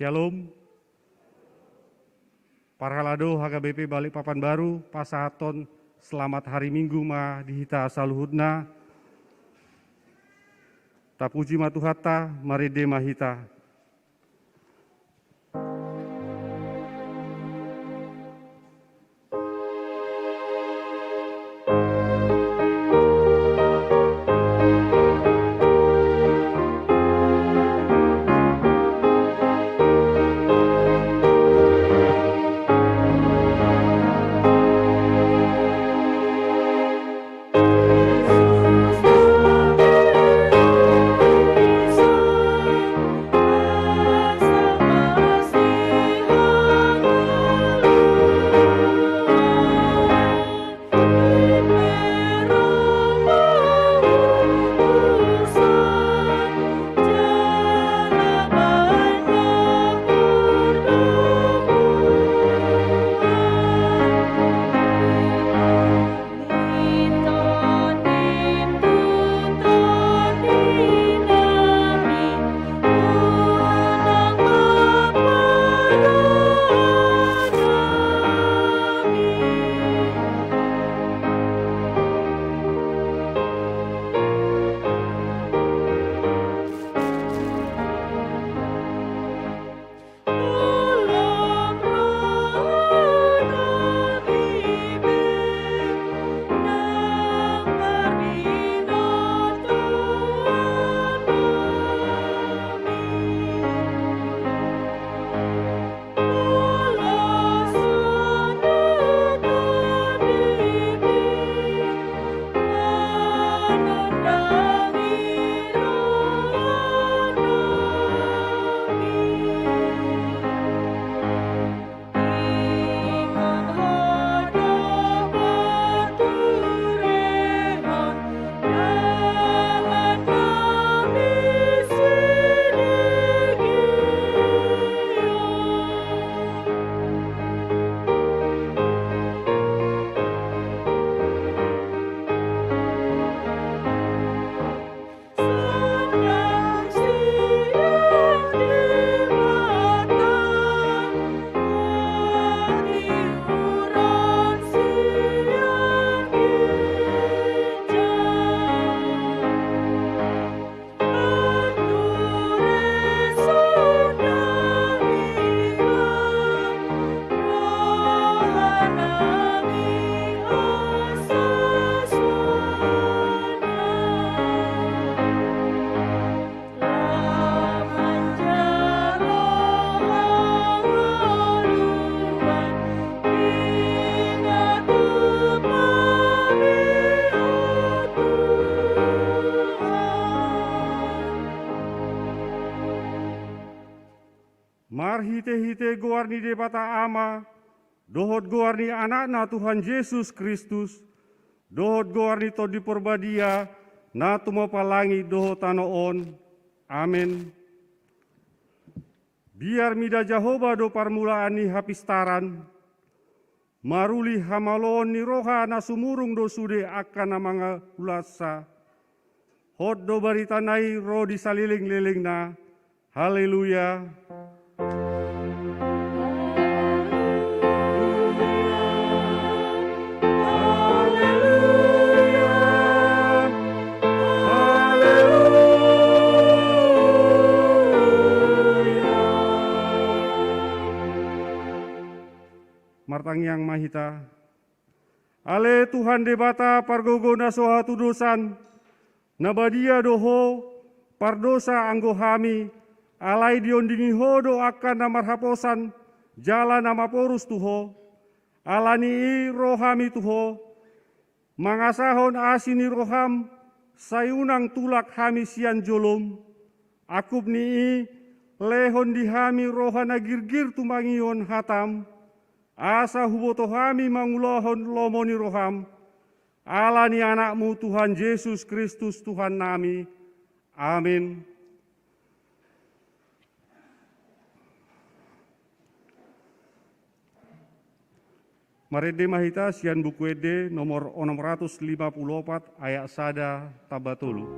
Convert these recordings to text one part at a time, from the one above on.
Shalom. Parhalado HKBP Balikpapan Baru, Pasahaton, selamat hari Minggu ma dihita saluhudna. Tapuji matuhata, maride mahita. Marhite-hite goarni debata ama, dohot goarni anakna Tuhan Yesus Kristus, dohot goarni to di porbadia, na tumapalangi dohot anoon. Amin. Biar mida Jehovah do parmulaan ni hapistaran, maruli hamalon ni roha na sumurung do sude akan na mga ulasa, hot do baritanay ro di saliling-liling na. Haleluya. Martang yang mahita. Ale Tuhan debata pargogo na sohatu dosan, nabadia doho pardosa anggo hami, alai diondingi hodo akan namarhaposan, jalan nama porus tuho, alani rohami tuho, mangasahon asini roham, sayunang tulak hami sian jolom, akub ni lehon dihami rohana girgir tumangion hatam, asa huboto hami mangulohon lomoni roham, alani anakmu Tuhan Yesus Kristus Tuhan nami. Amin. Marede mahita sian buku ede nomor 654 ayat sada tabatulu.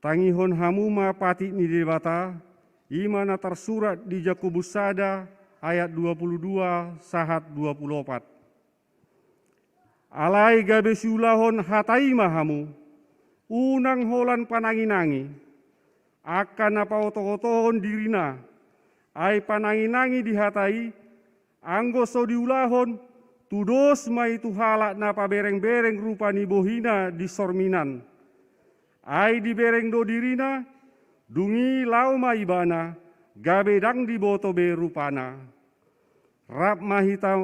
Tangihon hamuma pati ni debata, imana tersurat di Jakobus sada ayat 22 sahat 24. Alai gabe siulahon hatai mahamu, unang holan pananginangi, akan apa otoh-otohon dirina, ai pananginangi dihatai, anggo so diulahon, tudos mai tuhalak napa bereng-bereng rupa ni bohina di sorminan. Ai di bereng do dirina, dungi lau maibana, gabe dang di boto be rupana. Rap mahita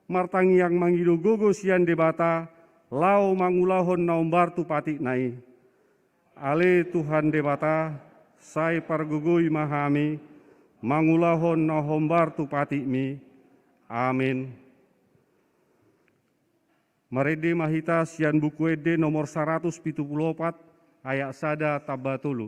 martangi yang mangido gogo sian debata, lau mangulahon naumbar tu patik nai. Ale Tuhan debata, sai pargogoi mahami, mangulahon nahombar tu patik mi. Amin. Marede mahita sian buku ede nomor 174 ayat sada tabatulu.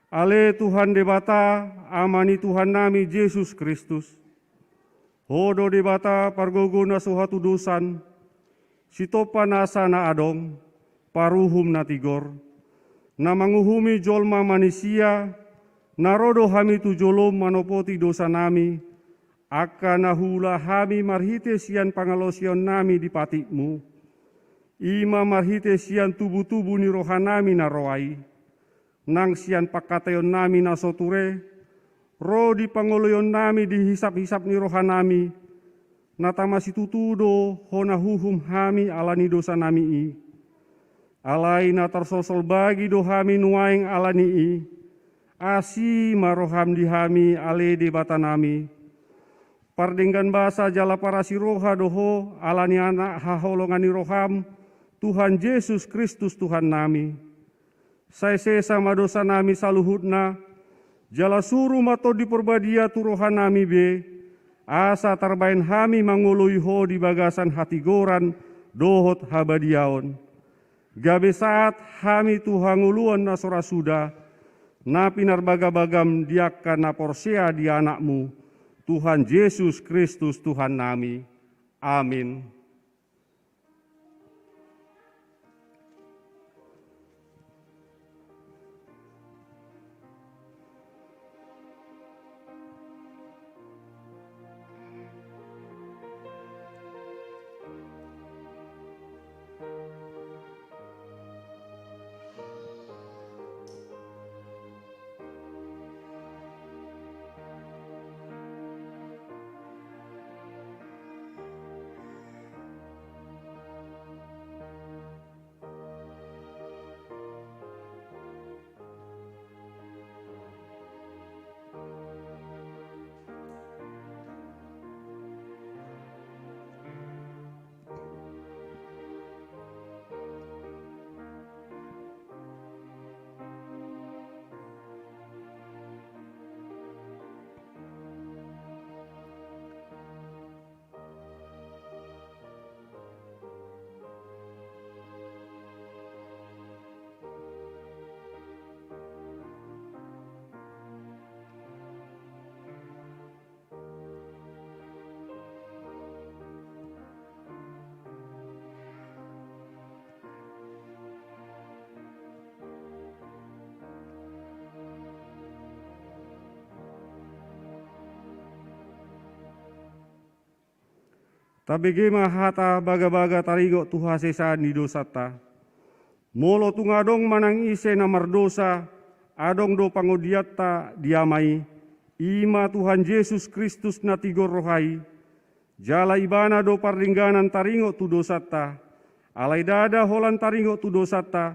Ale Tuhan debata, amani Tuhan nami Yesus Kristus. Hodo debata pargogo na suhatu dosan, sitopa nasa na adong, paruhum na tigor, na manguhumi jolma manusia, narodo hami tu jolom manopoti dosa nami, akka nahula hami marhite sian pangalosion nami di patikmu, ima marhite sian tubuh-tubuh ni rohanami na roai, nang sian pakatayon nami na soture, ro di pangoloyon nami di hisap-hisap ni rohanami, natamasi tutudo hona huhum hami alani dosa nami i. Alai na tarsosol bagi do hami nuaing alani i, asi maroham di hami ale de bata nami. Pardenggan basa jala parasi roha doho alani anak haholongani roham, Tuhan Yesus Kristus Tuhan nami. Saya sama dosa nami saluhutna, jala suruh mato di perbadia tu roha nami be, asa tarbain hami mangului ho di bagasan hati goran dohot habadiaon. Gabe saat hami tu hanguluan nasora suda, na pinarbagabagam diakan na porsea di anakmu, Tuhan Yesus Kristus Tuhan nami. Amin. Tabege mahata baga-baga tarigo tuha sesa ni dosata. Molo tungadong manang ise na mardosa, adong do pangodiata diamai, ima Tuhan Yesus Kristus na tigor rohai, jala ibana do parlingganan taringo tu dosata, alai dada holan taringo tu dosata,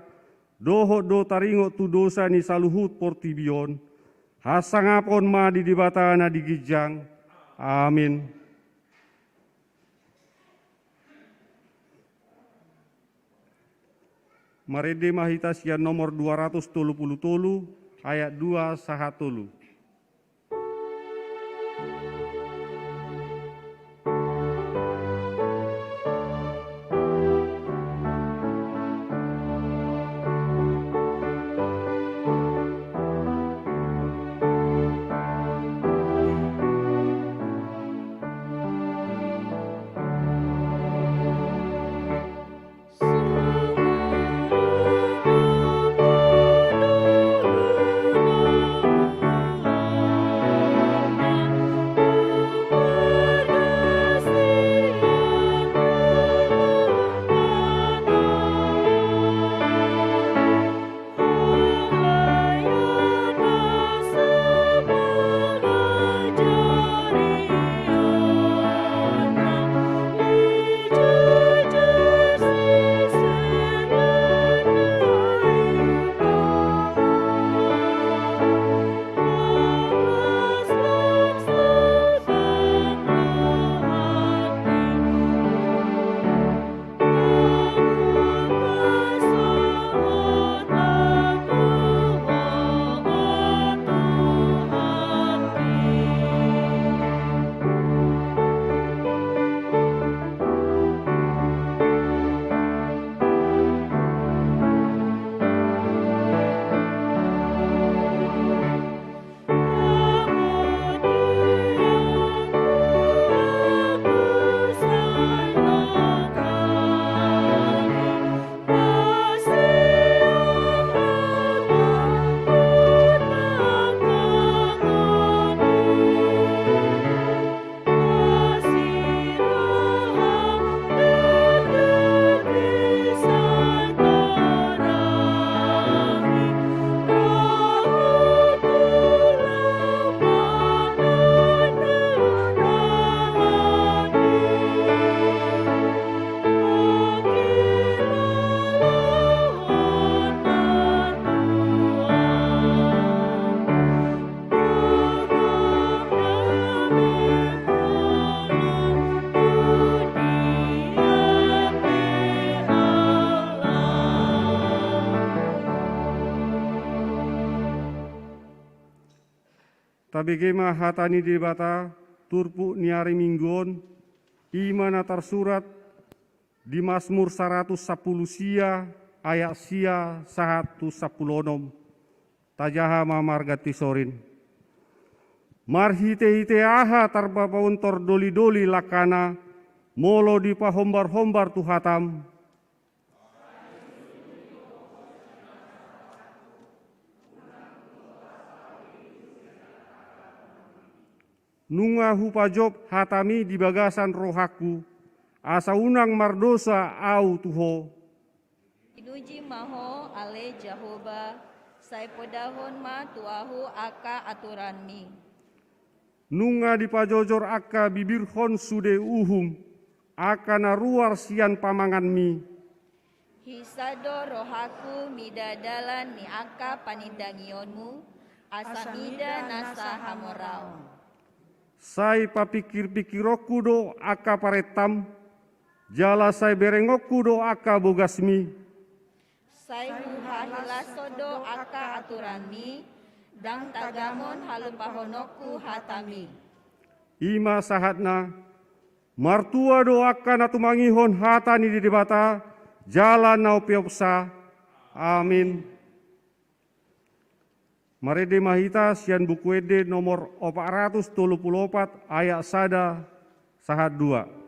doho do taringo tu dosa ni saluhut portibion, hasangapon ma di dibata na digijang. Amin. Marede mahitasian nomor 233 ayat 2 sahatulu. Tabegema hatani debata turpu niari minggon imana tersurat di Mazmur 110 sia ayat sia 110. tajaha mamarga tisorin. Marhite-hite aha tarbapauntor doli-doli lakana, molo di pahombar-hombar tuhatam. Nunga hupajob hatami di bagasan rohaku, asa unang mardosa au tuho. Inuji maho ale Jehovah, sai podahon ma tuahu aka aturanmi. Nunga di pajojor aka bibirhon sude uhum, aka naruar sian pamanganmi. Hisado rohaku midadalan ni aka panindangionmu, asamida nasa hamorau. Sai papikir-pikiroku do aka paretam, jala sai berengoku do aka bogasmi. Sai huha hilasodo aka aturanmi, dang tagamon halumpahonoku hatami. Ima sahatna, martua do aka natumangihon hatani di debata, jala nau piopsa. Amin. Marede mahita sian buku ede nomor 434 ayat sada sahat 2.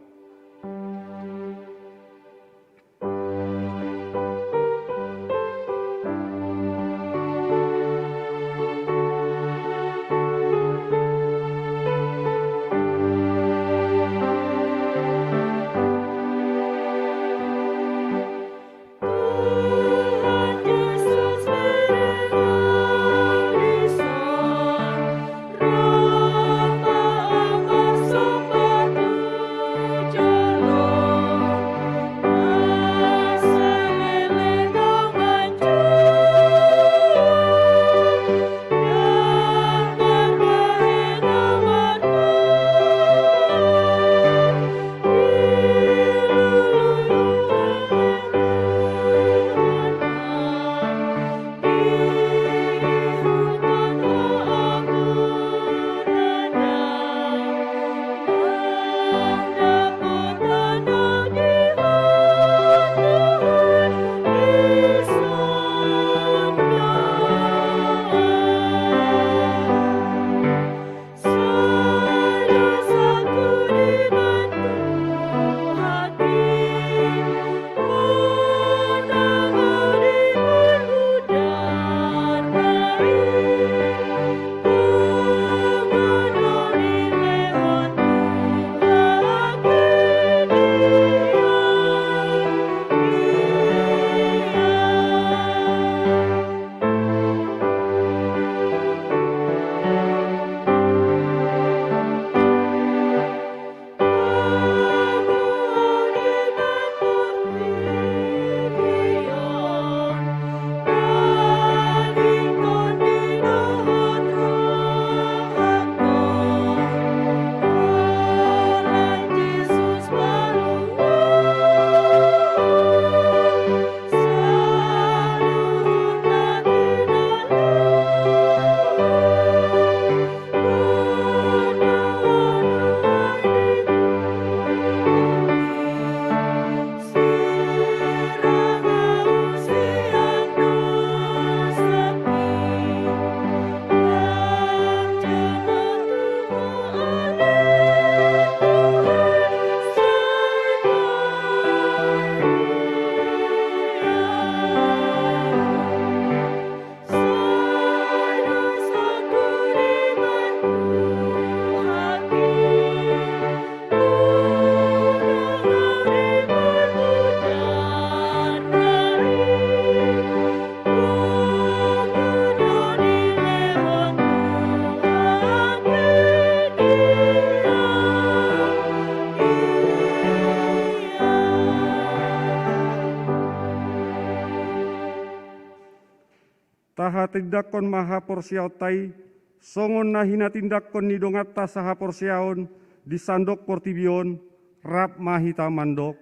taha tindakon maha porsiao tai, songon nahina tindakon nidongata saha porsiaon, di sandok portibion, rap mahita mandok.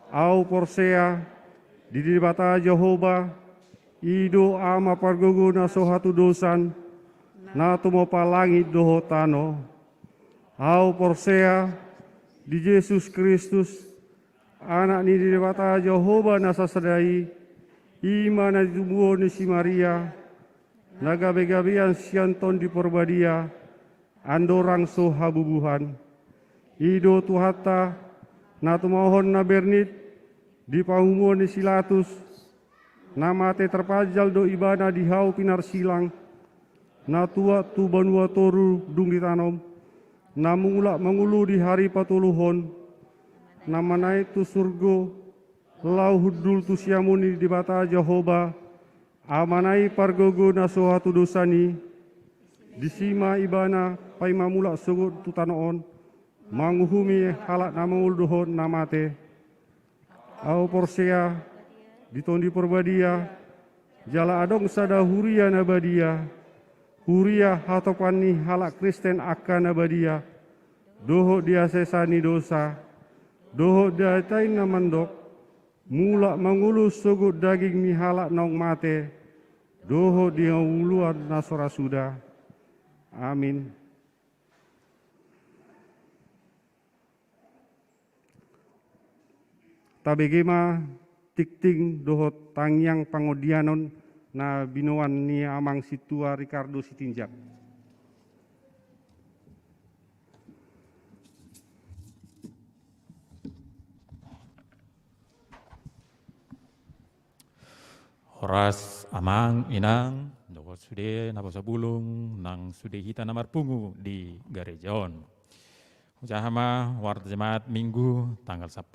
Au porsea, di dibata Jehovah, ido ama pargogo na sohatu dosan, na tumopa langit doho tano. Au porsea, di Yesus Kristus, anak ni di dibata Jehovah na sasadai, ima na ditumuo ni si Maria, nagabe-gabean sianton di porbadia, andorang so habubuhan, ido tuhata, natumohon na bernit, di pahumon ni silatus, namate terpajal do ibana di hau pinar silang, natua tu banua toru dung ditanom, namula mengulu di hari patuluhon, namanai tu surgo, lau hudul tu siamuni di bata Jehovah, amanai pargogo na sohatu dosani, disima ibana pai mamula sugut tu tanoon, manguhumi halak namangul dohon namate, au porsea, ditondi porbadia, jala adong sada huria nabadia, huria hatopani halak Kristen akan nabadia, doho dia sesani dosa, doho dia tain namandok, mula mangulu sugut daging mi halak nong mate, doho dia uluan nasora sudah. Amin. Tabegema tikting doho tangyang pangodianon na binoan ni amang situa Ricardo Sitinjak. Horas amang inang doho sude nabosa bulung nang sude hita namar pungu di garejaon. Ujahama warta jemaat Minggu tanggal 17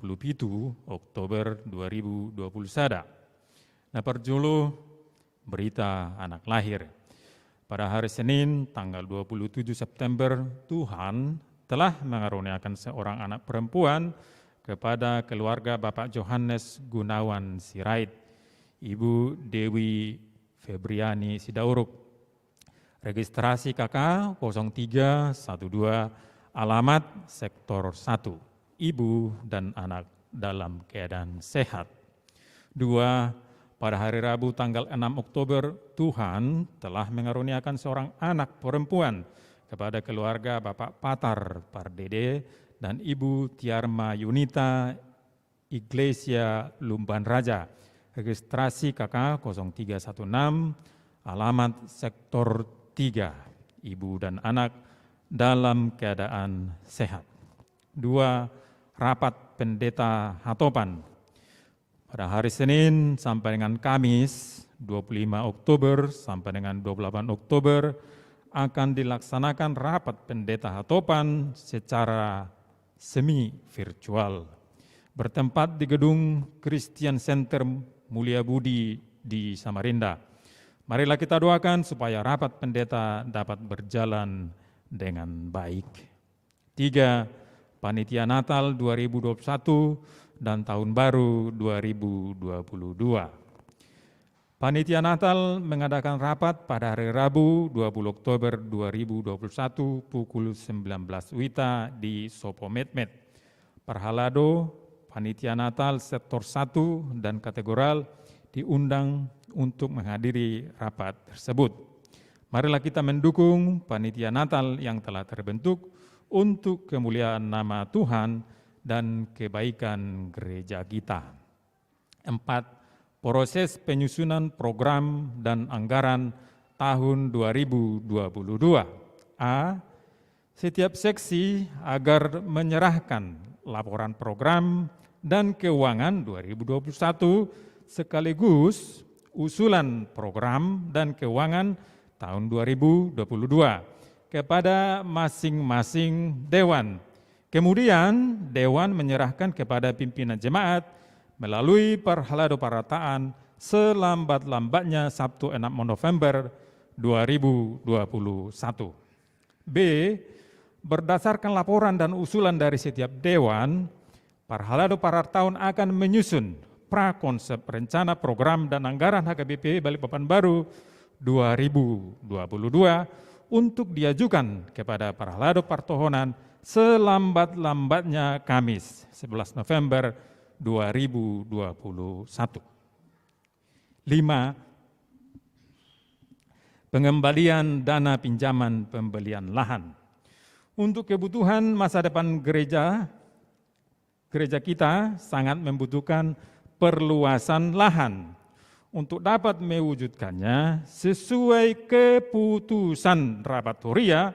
Oktober 2020 sada. Na perjulu berita anak lahir. Pada hari Senin tanggal 27 September Tuhan telah mengaruniakan seorang anak perempuan kepada keluarga Bapak Johannes Gunawan Sirait, Ibu Dewi Febriani Sidauruk. Registrasi KK 0312 alamat sektor 1, ibu dan anak dalam keadaan sehat. 2. Pada hari Rabu tanggal 6 Oktober, Tuhan telah mengaruniakan seorang anak perempuan kepada keluarga Bapak Patar Pardede dan Ibu Tiarma Yunita Iglesia Lumban Raja. Registrasi KK 0316, alamat sektor 3, ibu dan anak dalam keadaan sehat. 2. Rapat pendeta Hatopan. Pada hari Senin sampai dengan Kamis 25 Oktober sampai dengan 28 Oktober akan dilaksanakan rapat pendeta Hatopan secara semi virtual. Bertempat di gedung Christian Center Mulia Budi di Samarinda. Marilah kita doakan supaya rapat pendeta dapat berjalan dengan baik. 3. Panitia Natal 2021 dan Tahun Baru 2022. Panitia Natal mengadakan rapat pada hari Rabu 20 Oktober 2021 pukul 19 WITA di Sopo Medmed. Parhalado, Panitia Natal Sektor 1 dan Kategoral diundang untuk menghadiri rapat tersebut. Marilah kita mendukung panitia Natal yang telah terbentuk untuk kemuliaan nama Tuhan dan kebaikan gereja kita. 4. Proses penyusunan program dan anggaran tahun 2022. A. Setiap seksi agar menyerahkan laporan program dan keuangan 2021 sekaligus usulan program dan keuangan tahun 2022 kepada masing-masing dewan. Kemudian dewan menyerahkan kepada pimpinan jemaat melalui perhalado parataan selambat-lambatnya Sabtu 6 November 2021. B. Berdasarkan laporan dan usulan dari setiap dewan, perhalado parataan akan menyusun prakonsep rencana program dan anggaran HKBP Balikpapan Baru 2022 untuk diajukan kepada Parhalado Partohonan selambat-lambatnya Kamis 11 November 2021. 5. Pengembalian dana pinjaman pembelian lahan. Untuk kebutuhan masa depan gereja kita sangat membutuhkan perluasan lahan. untuk dapat mewujudkannya sesuai keputusan rapat Huria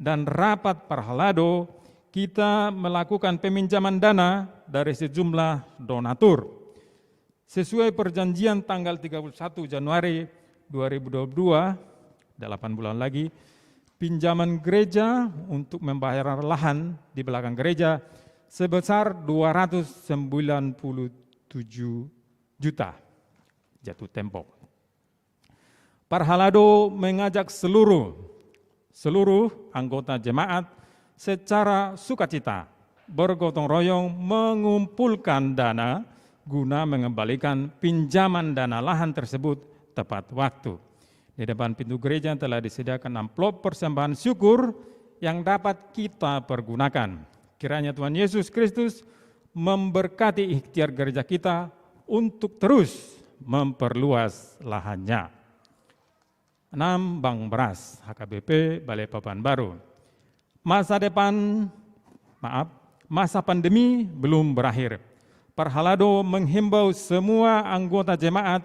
dan rapat Parhalado, kita melakukan peminjaman dana dari sejumlah donatur. Sesuai perjanjian tanggal 31 Januari 2022, 8 bulan lagi, pinjaman gereja untuk membayar lahan di belakang gereja sebesar 297 juta jatuh tempo. Parhalado mengajak seluruh anggota jemaat secara sukacita bergotong royong mengumpulkan dana guna mengembalikan pinjaman dana lahan tersebut tepat waktu. Di depan pintu gereja telah disediakan amplop persembahan syukur yang dapat kita pergunakan. Kiranya Tuhan Yesus Kristus memberkati ikhtiar gereja kita untuk terus memperluas lahannya. 6. Bank Beras HKBP Balikpapan Baru. Masa pandemi belum berakhir. Parhalado menghimbau semua anggota jemaat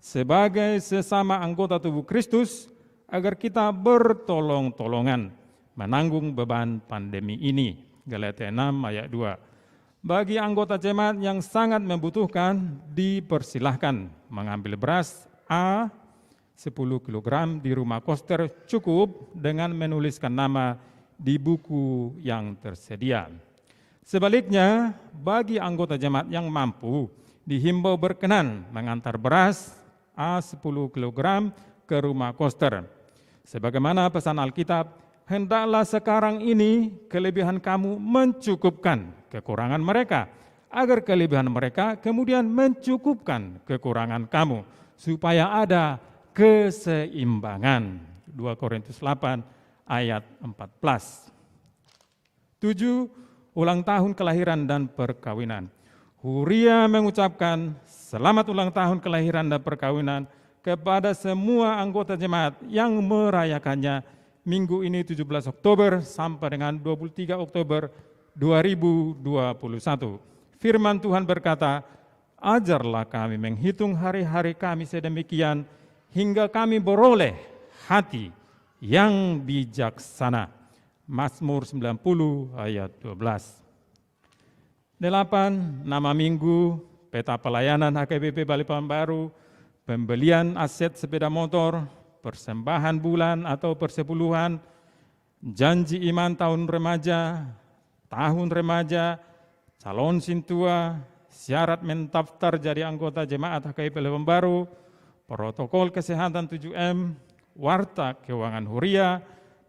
sebagai sesama anggota tubuh Kristus agar kita bertolong-tolongan menanggung beban pandemi ini. Galatia 6 ayat 2. Bagi anggota jemaat yang sangat membutuhkan, dipersilahkan mengambil beras A 10 kg di rumah koster cukup dengan menuliskan nama di buku yang tersedia. Sebaliknya, bagi anggota jemaat yang mampu, dihimbau berkenan mengantar beras A 10 kg ke rumah koster. Sebagaimana pesan Alkitab, hendaklah sekarang ini kelebihan kamu mencukupkan kekurangan mereka, agar kelebihan mereka kemudian mencukupkan kekurangan kamu, supaya ada keseimbangan. 2 Korintus 8 ayat 14. 7. Ulang tahun kelahiran dan perkawinan. Huria mengucapkan selamat ulang tahun kelahiran dan perkawinan kepada semua anggota jemaat yang merayakannya minggu ini 17 Oktober sampai dengan 23 Oktober 2021. Firman Tuhan berkata, ajarlah kami menghitung hari-hari kami sedemikian hingga kami beroleh hati yang bijaksana. Mazmur 90 ayat 12. 8. Nama minggu, peta pelayanan HKBP Balikpapan Baru, pembelian aset sepeda motor, persembahan bulan atau persepuluhan, janji iman tahun remaja, calon sintua, syarat mendaftar jadi anggota jemaat HKBP Balikpapan Baru, protokol kesehatan 7M, warta keuangan Huria,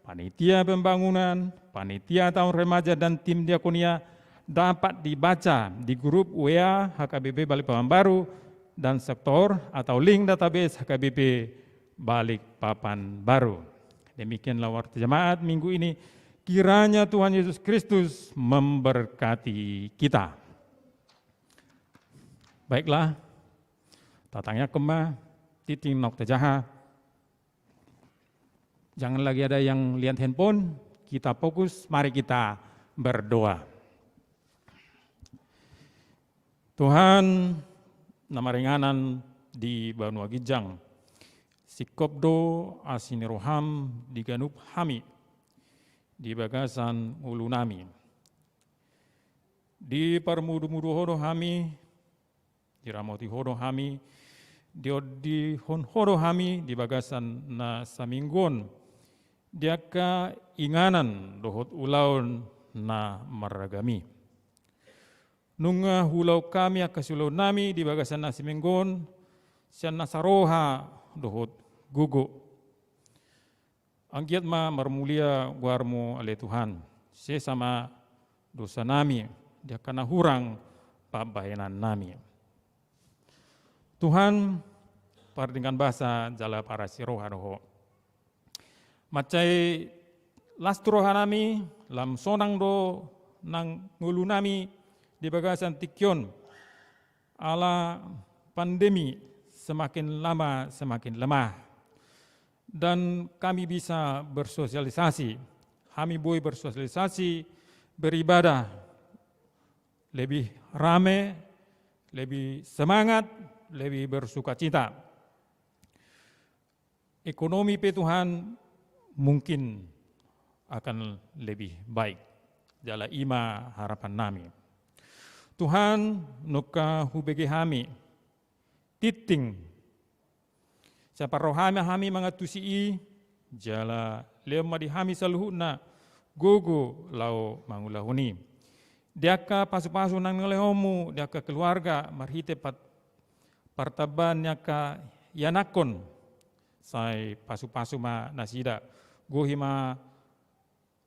panitia pembangunan, panitia tahun remaja dan tim diakonia dapat dibaca di grup WA HKBP Balikpapan Baru dan sektor atau link database HKBP Balikpapan Baru. Demikianlah warta jemaat minggu ini. Kiranya Tuhan Yesus Kristus memberkati kita. Baiklah, tatangnya kemah, titing nok tejaha. Jangan lagi ada yang lihat handphone, kita fokus, mari kita berdoa. Tuhan, nama ringanan di Banua Gijang, sikopdo asiniroham di ganup hami, di bagasan ulu nami. Di parmudu-mudu hodo hami, di ramoti hodo hami, di hon hodo hami, di bagasan na saminggon, diaka inganan dohot ulaun na maragami. Nunga hulau kami akasulau nami di bagasan na saminggon, sian nasaroha dohot gugu. Anggiat ma marmulia guarmu ale Tuhan, sesama dosa nami, dia kana hurang pabayanan nami. Tuhan, pardingan bahasa jala para siroha doho. Macai lastroha nami, lam sonang do nang ngulu nami di bagasan tikyon, ala pandemi semakin lama semakin lemah. Dan kami bisa bersosialisasi, kami boleh bersosialisasi, beribadah, lebih ramai, lebih semangat, lebih bersukacita. ekonomi pe Tuhan mungkin akan lebih baik. Jala ima harapan nami. Tuhan nuka hubege hami titing siapa rohami hami mangatusi jala lema di hami saluhuna gogo lau mangulahuni. Diaka pasu-pasu nang ngelehomu, diaka keluarga marhite partaban yaka yanakon sai pasu-pasu ma nasida gohima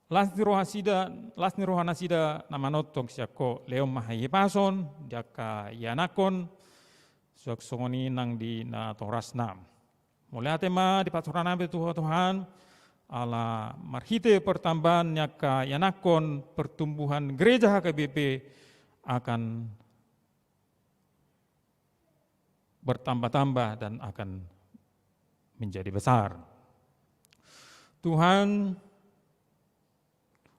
lasni roha nasida namanotong siako leo mahaye pason diaka yanakon suak songoni nang di na torasna. Mulai atema di paturana Tuhan ala marhite pertambahan nyaka yanakon pertumbuhan gereja HKBP akan bertambah-tambah dan akan menjadi besar. Tuhan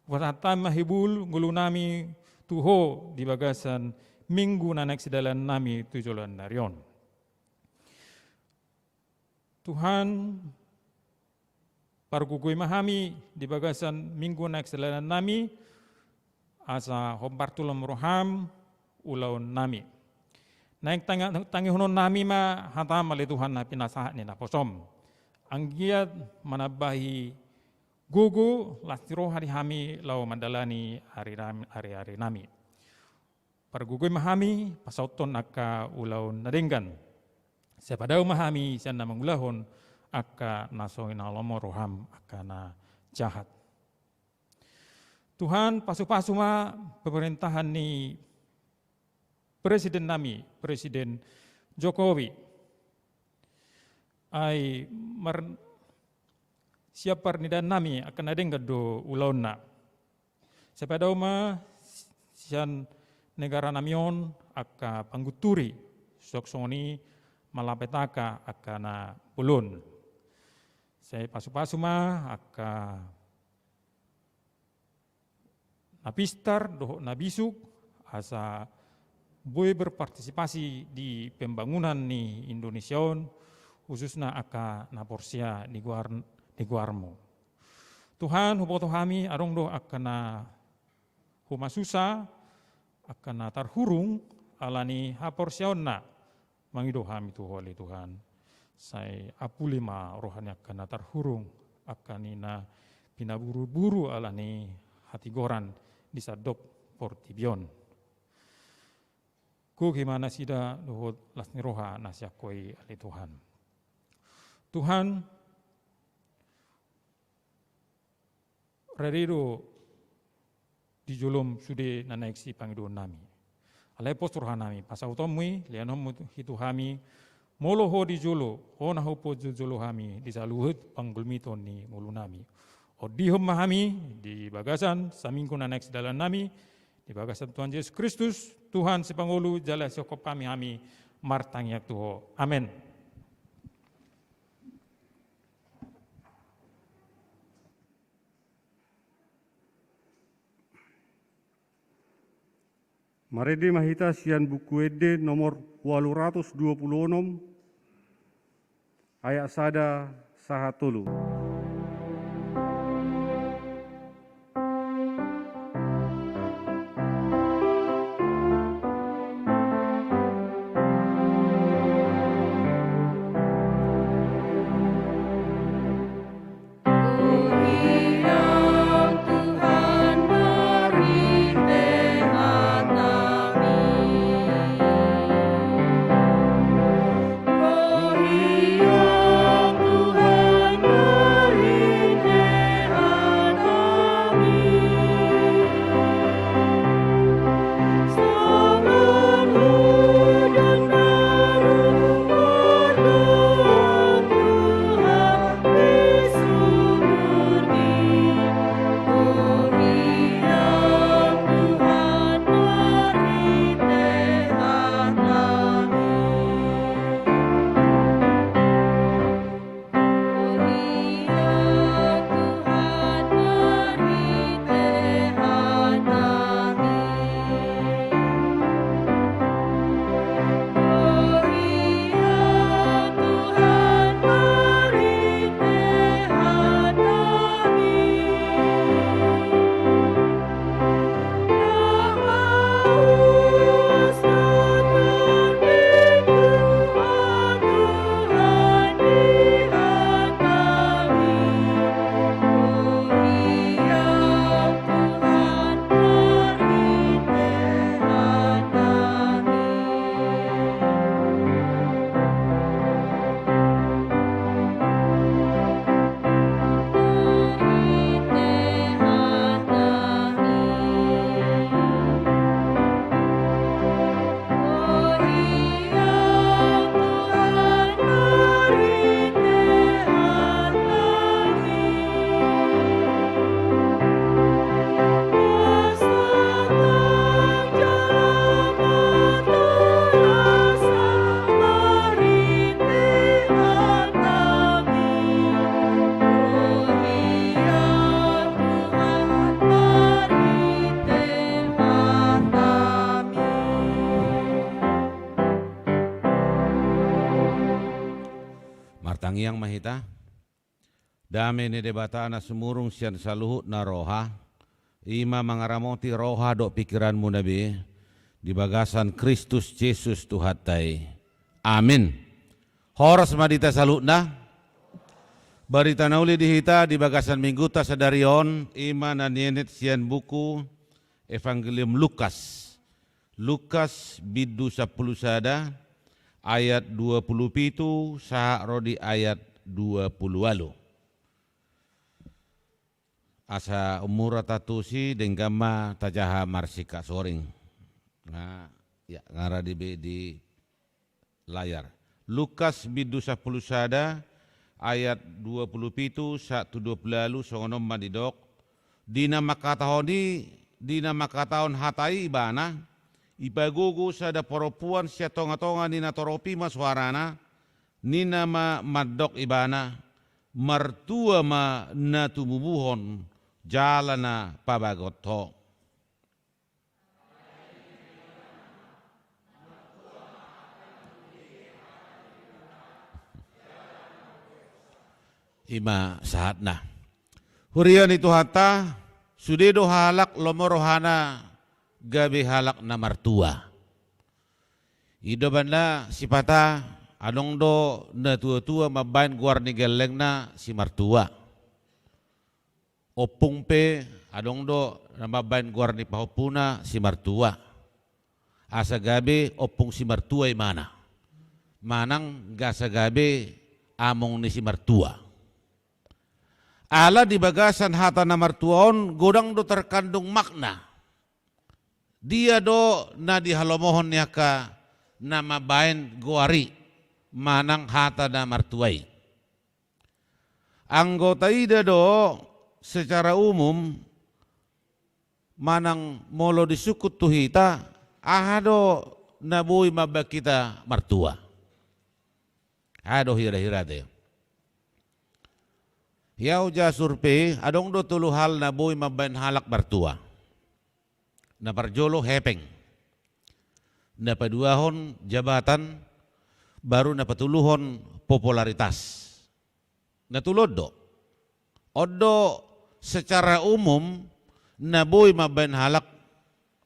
watatan mahibul ngulu nami tuho di bagasan minggu nanek sedalan nami tujulan narion. Tuhan pargugui mahami di bagasan minggu naik sedalan nami asa hompartulam roham ulaun nami. Naik tangi hunon nami ma hatam oleh Tuhan na pinasahat ni naposom. Anggiat manabahi gugu lastiro hari hami lau mandalani hari nami. Pargugui mahami pasauton aka ulaun nadenggan. Sepadau mahami sian na mangulahon aka nasongin alomo roham aka na jahat. Tuhan pasu-pasu ma pemerintahan ni Presiden nami, Presiden Jokowi, ai siapar nidan nami akan adeng do ulauna. Sepadau ma sian negara namion aka pangguturi soksoni malapetaka akana pulun. Saya pasu-pasu ma aka napistar doh nabisuk asa boleh berpartisipasi di pembangunan ni Indonesia khususnya aka naporsia di guarmo. Tuhan huboto kami arong do akana humasusa akana tarhurung alani haporsiaonna mangido kami tu oleh Tuhan. Saya apulima rohani akana tarhurung akanina pinaburu-buru alani hati goran disadop portibion. Ku gimana sida dohot lasni roha nasyakoi oleh Tuhan. Tuhan rarido di julum sude nanaiksi pangidon nami. Alai postur hanami pasau tomui lianom hitu hami molo ho di jolo ho na ho po jolo hami di saluhut panggulmiton ni mulu nami. O di hami di bagasan samingku nanaiksi dalam nami di bagasan Tuhan Yesus Kristus Tuhan si Pangulu jala syokop kami martangyak Tuhan. Amin. Marede mahita sian buku ede nomor 826 ayat sada sahatulu. Tuhan Partangiang mahita, dami ni debata na sumurung siyan sa luhut na roha, ima mangaramoti roha do pikiranmu nabi, di bagasan Kristus Yesus Tuhatay. Amin. Horas madita salut na, barita nauli dihita di bagasan mingguta sa darion, ima na nienit siyan buku Evangelium Lukas. Lukas bidu 10 sada, ayat 27 saha rodi ayat 20. Asa umur tatusi denggama tajaha marsika soring. Nah, ya ngara di layar. Lukas bidu 10 sada, ayat 27 saat 20 songonom madidok. Dina makatahon hatai ibana. Ibagugu sada poropuan siya tonga-tonga nina toropi maswarana, nina ma madok ibana, martua ma natumubuhon, jalan na pabagot ho. Ima sahat na. Hurian itu hata, sudedo halak lomorohana, gabi halak na martua. Ido banda sipata anong do na tua-tua mabain guar ni geleng na si martua. Opung pe anong do na mabain guar ni pahopuna si martua. Asa gabi opung si martua mana. Manang gasa gabi among ni si martua. Ala di bagasan hata na martuaon godang do terkandung makna. Dia do na dihalomohon niya ka na mabain guari manang hata na martuay. Anggota ida do secara umum manang molo disukut tuhita ahado na buhay mabakita martua. Ado hira-hira de. Yaw ja survey adong do tuluhal na buhay mabain halak martua. Na parjolo hepeng, na paduahon jabatan, baru na patuluhon popularitas. Natulod do, odo secara umum na boy mabain halak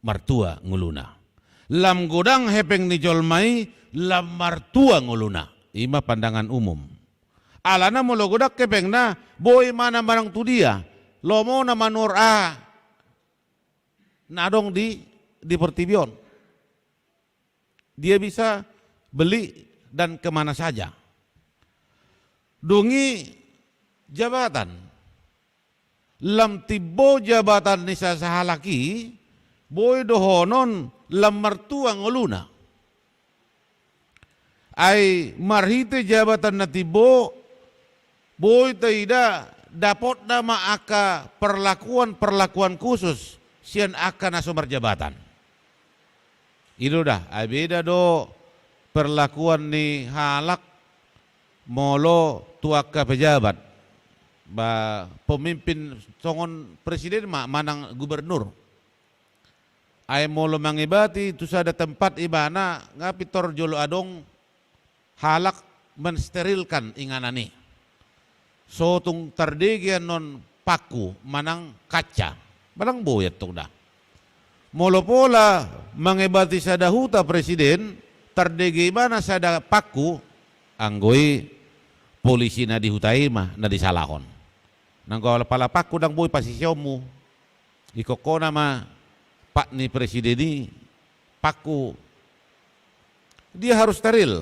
martua nguluna. Lam godang hepeng ni jolmai, lam martua nguluna. Ima pandangan umum. Alana molo godak hepeng na, boy mana barang tu dia, lomo na manur nadong di Pertibion. Dia bisa beli dan kemana saja. Dungi jabatan. Lam tibo jabatan ni sahalaki, boy dohonon lam martua ngoluna. Ay marhite jabatan na tibo, boy taida dapat nama aka perlakuan khusus. Sian akan asumber jabatan. Itu dah, beda do perlakuan ni halak molo tuaka pejabat. Ba pemimpin songon presiden manang gubernur. Ay molo mangibati tu sada tempat ibana ngapitor jolo adong halak mensterilkan inganani. So tung tardegian non paku manang kaca. Barang boyat tong dah. Molo pola mangibati sada huta presiden tardegi mana sada paku anggoi polisi na dihutai mah na disalahon. Nanggo pala paku dang boy pasisyomu. Ikoko nama pak ni presiden ni paku. Dia harus steril.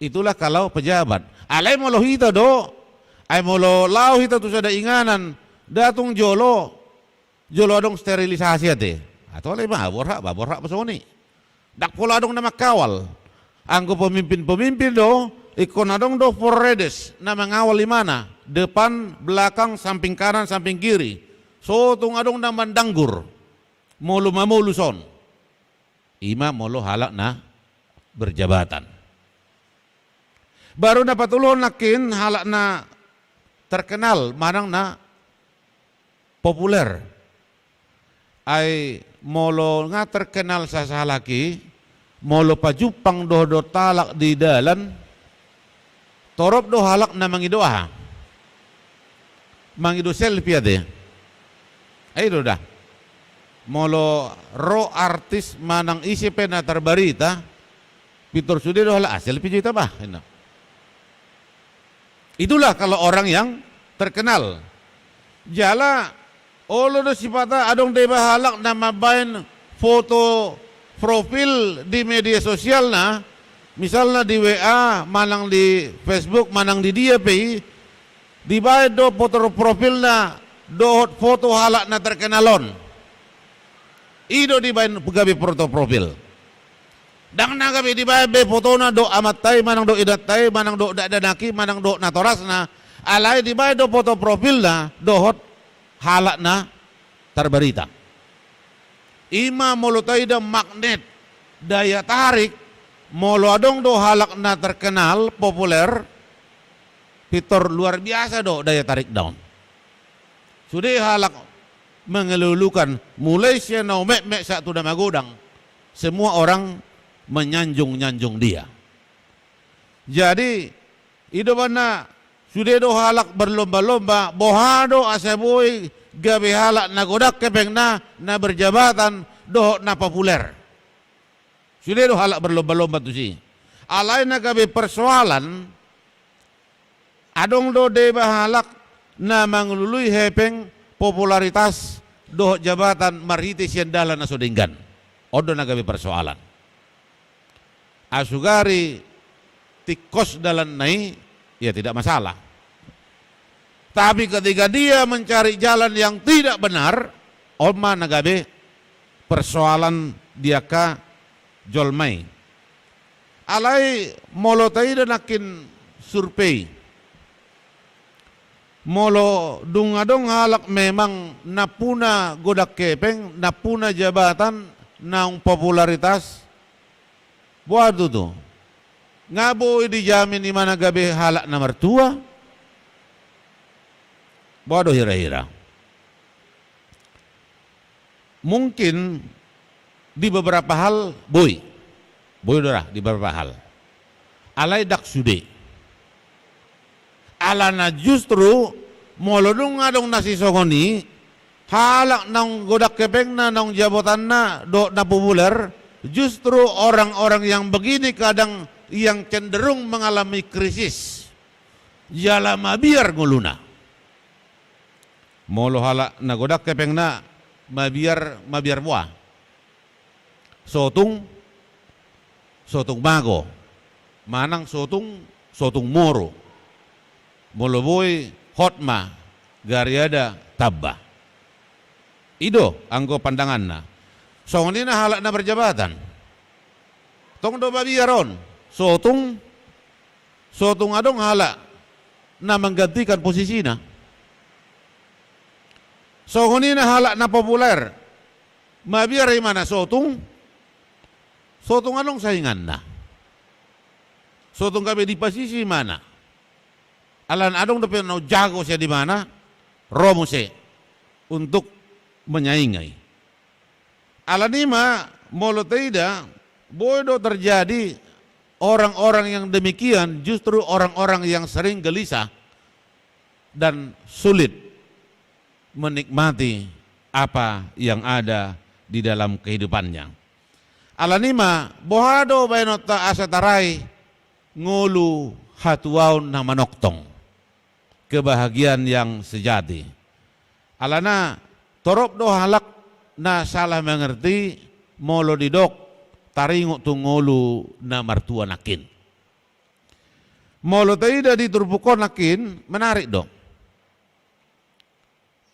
Itulah kalau pejabat. Alai molo hita do. Ay molo lau hita tu sada inganan datung jolo. Jolo dong sterilisasi ate. Atau alai baborha pasoni. Dak pola dong nama kawal. Anggo pemimpin do ikon adong do forredes na mengawal di mana? Depan, belakang, samping kanan, samping kiri. So tung adong na mandanggur. Molo mamuluson. Ima molo halak na berjabatan. Baru dapat ulun nakin halak na terkenal manang na populer. Ay molo nga terkenal sa sahalaki, molo pajupang dodo talak di dalan, torop do halak na mangidoa. Mangido selfie ade. Ay do dah. Molo ro artis manang isipen na terbarita, pitor sude do halak selfie jita bah. Itulah kalau orang yang terkenal. Jala olo do sipata adong deba halak na mabain foto profil di media sosial na, misalnya di WA, manang di Facebook, manang di dia pi, dibayar do foto profil na do foto halak na terkenalon. Ido dibayar gabi foto profil. Dang na gabi dibayar be foto na do amat tay, manang do idat tay, manang do dadanaki, manang do natoras na, alay dibayar do foto profil na do halak na terberita. Ima molo tayo magnet daya tarik molo adong do halak na terkenal populer pitor luar biasa do daya tarik down. Sudah halak mengelulukan mulai siya na umek-mek sa na magudang, semua orang menyanjung-nyanjung dia. Jadi ido ba na sudah do halak berlomba-lomba bohado asaboy gabi halak nagodak kepeng na berjabatan do na populer. Sudah do halak berlomba-lomba tu si. Alay na gabi persoalan adong do de halak na manglului hepeng popularitas do jabatan marhiti siandalan na sudinggan. Odo na gabi persoalan. Asugari tikos dalan nai ya tidak masalah. Tapi ketika dia mencari jalan yang tidak benar, oma nagabe persoalan dia ka jolmai. Alai molo taida nakin survei. Molo dungadong halak memang napuna godak kepeng, napuna jabatan naung popularitas. Buat itu. Ngabo dijamin di mana gabe halak na mertua. Bodoh hira-hira. Mungkin di beberapa hal boy dorah di beberapa hal. Alai dak sude. Alana justru molodung ngadong nasi songoni halak nang godak kepeng na nang jabatan na do na populer, justru orang-orang yang begini kadang yang cenderung mengalami krisis. Jala mabiar nguluna. Molo halak nagodak kepeng na mabiar buah. Sotung mago. Manang sotung moro. Molo boy hotma gariada tabba. Ido anggo pandangan na. So na halak na berjabatan. Tong do babiaron. Sotung adong halak na menggantikan posisi na. So na halak na populer. Mabiar mana sotung anong saingan na. Sotung kami di posisi mana? Alan adong dapat no jago siya di mana? Romo siya untuk menyaingai. Alan ima molo tidak bodoh terjadi orang-orang yang demikian justru orang-orang yang sering gelisah dan sulit menikmati apa yang ada di dalam kehidupannya. Alanima bohado bainota asatarai ngulu hatuaun na manoktong. Kebahagiaan yang sejati. Alana torop do halak na salah mengerti molo didok taringo tu ngulu na martua nakin. Molo taida diturbukon nakin menarik dong.